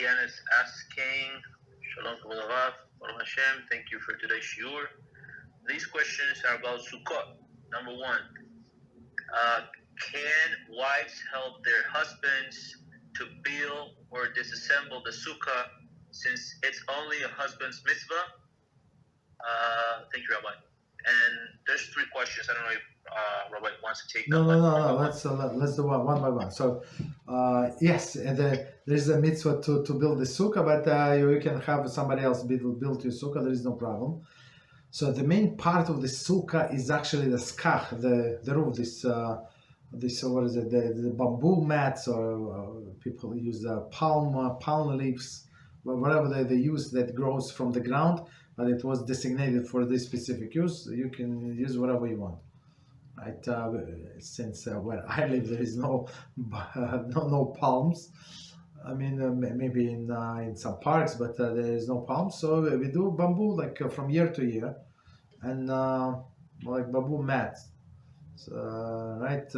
Tatiana is asking, Shalom Kavod Rav, Baruch Hashem, thank you for today's Shiur. These questions are about Sukkot. Number one, can wives help their husbands to build or disassemble the Sukkah since it's only a husband's mitzvah? Thank you, Rabbi. And there's three questions. I don't know if Rabbi wants to take them. No. Let's do one by one. So, yes, there is a mitzvah to build the sukkah, but you can have somebody else build your sukkah. There is no problem. So the main part of the sukkah is actually the skach, the roof. This what is it? The bamboo mats, or people use palm leaves, whatever they use that grows from the ground. But it was designated for this specific use. You can use whatever you want, right? Since where I live, there is no palms. I mean, maybe in some parks, but there is no palms. So we do bamboo like from year to year, and like bamboo mats. So, right?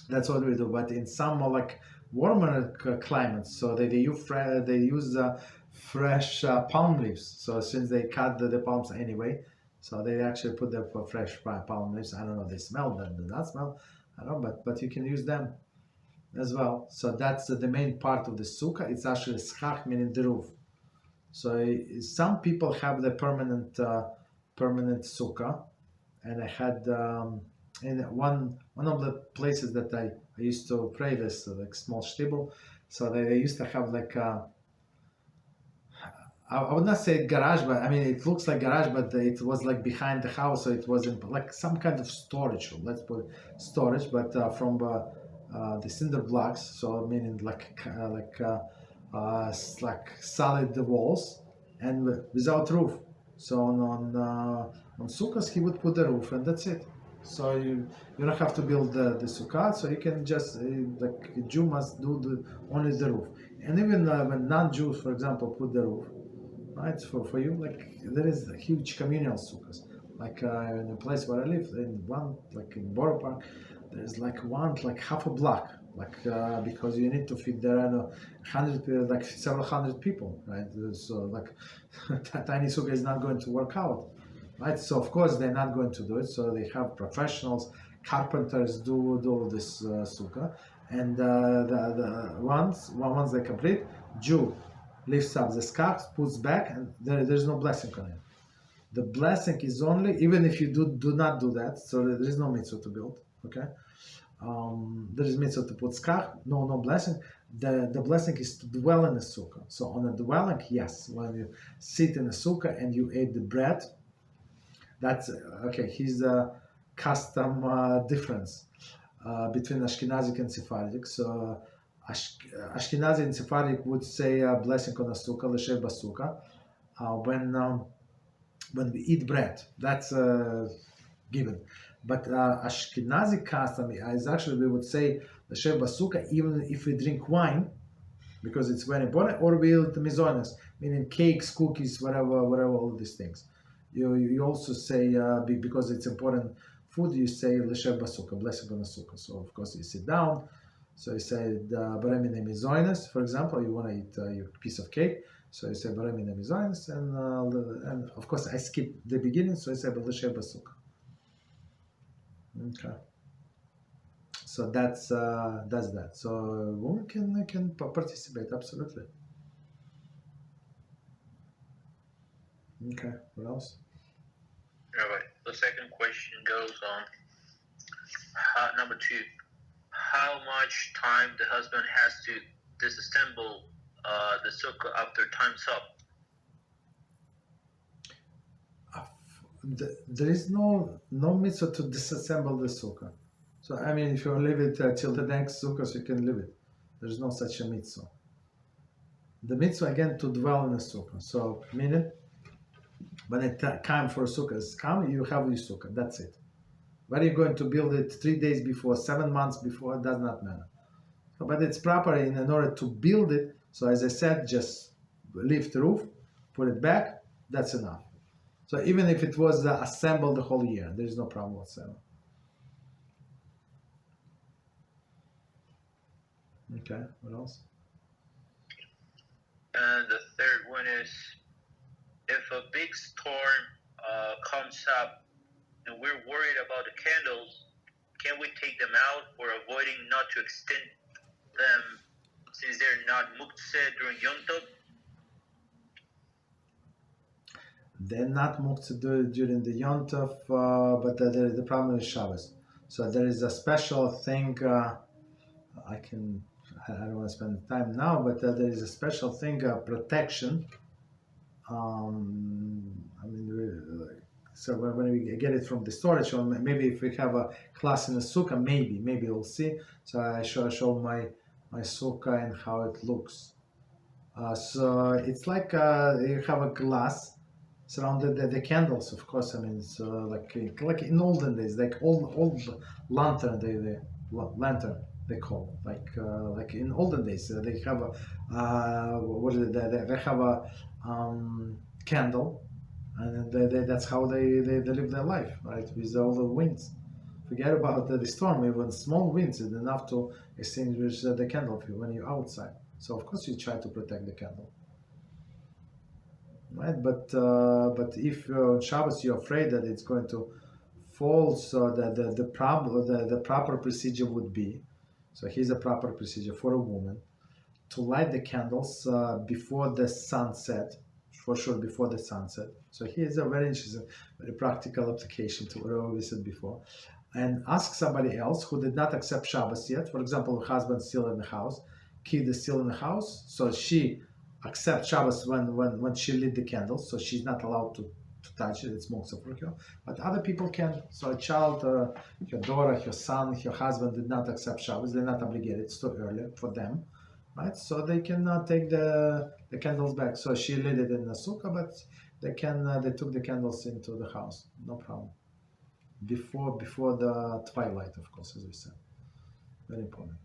That's what we do. But in some like warmer climates, so they use fresh palm leaves. So since they cut the palms anyway, so they actually put the fresh palm leaves. I don't know, they smell them, do not smell, I don't know, but you can use them as well. So that's the main part of the sukkah. It's actually schach, meaning the roof. So some people have the permanent sukkah, and I had in one of the places that I used to pray this like small shtibel. So they used to have like I would not say garage, but I mean it looks like garage, but it was like behind the house, so it wasn't like some kind of storage room. Let's put storage, but from the cinder blocks, so meaning like solid walls and without roof. So on Sukkos he would put the roof, and that's it. So you don't have to build the sukkah, so you can just like a Jew must do only the roof. And even when non-Jews, for example, put the roof, right? For you, like there is a huge communal sukkahs. Like in a place where I live, in one like in Borough Park, there's like half a block, like because you need to feed there like several hundred people, right? So like tiny sukkah is not going to work out. Right, so of course they're not going to do it. So they have professionals, carpenters do this sukkah, and once they complete, Jew lifts up the scarf, puts back, and there's no blessing on it. The blessing is only even if you do not do that. So there is no mitzvah to build. Okay, there is mitzvah to put scarf. No blessing. The blessing is to dwell in the sukkah. So on a dwelling, yes, when you sit in a sukkah and you eat the bread. That's okay. Here's the custom difference between Ashkenazic and Sephardic. So Ashkenazi and Sephardic would say blessing on a sukkah, l'shev b'sukkah, when we eat bread. That's given. But Ashkenazi custom is actually we would say l'shev b'sukkah even if we drink wine, because it's very important, or we eat mizonos, meaning cakes, cookies, whatever, all of these things. You also say because it's important food. You say l'shev b'sukkah, blessing on a sukkah. So of course you sit down. So you say barei minei mizonos. For example, you want to eat your piece of cake. So you say barei minei mizonos, and of course I skip the beginning. So I say l'shev b'sukkah. Okay. So that's that. So women can participate absolutely. Okay, what else? All right. The second question goes on. Number two, how much time the husband has to disassemble the sukkah after time's up? There is no mitzvah to disassemble the sukkah. So I mean, if you leave it till the next sukkah, so you can leave it. There's no such a mitzvah. The mitzvah again to dwell in the sukkah. So meaning, when the time for sukkah is come, you have your sukkah. That's it. Whether you're going to build it 3 days before, 7 months before, it does not matter. But it's proper in order to build it. So as I said, just lift the roof, put it back. That's enough. So even if it was assembled the whole year, there is no problem whatsoever. Okay, what else? And the third one is, if a big storm comes up and we're worried about the candles, can we take them out for avoiding not to extend them since they're not muktzeh during Yom Tov? They're not muktzah during the Yom Tov, but the problem is Shabbos. So there is a special thing. I don't want to spend time now, but there is a special thing, protection. So when we get it from the storage, or maybe if we have a class in a sukkah, maybe we'll see. So I show my sukkah and how it looks. So it's like you have a glass surrounded the candles, of course. I mean, it's like in olden days, like old lantern, lantern they call, like in olden days they have a what is it? They have a candle, and that's how they live their life, right? With all the winds. Forget about the storm. Even small winds is enough to extinguish the candle when you're outside. So of course you try to protect the candle, right? But if on Shabbos you're afraid that it's going to fall, so that the proper procedure would be, so here's a proper procedure for a woman to light the candles before the sunset, for sure before the sunset. So here's a very interesting, very practical application to what we said before. And ask somebody else who did not accept Shabbos yet. For example, the husband's still in the house, kid is still in the house, so she accepts Shabbos when she lit the candles, so she's not allowed to touch it, it's moksa for her. But other people can. So a child, her daughter, her son, her husband did not accept Shabbos, they're not obligated, it's too early for them, right? So they can take the candles back. So she lit it in the sukkah, but they took the candles into the house, no problem. Before the twilight, of course, as we said. Very important.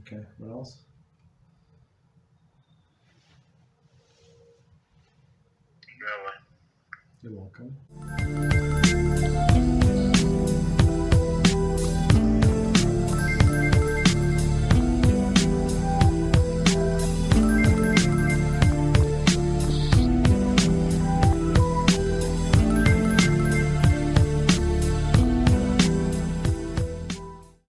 Okay, what else? You're welcome.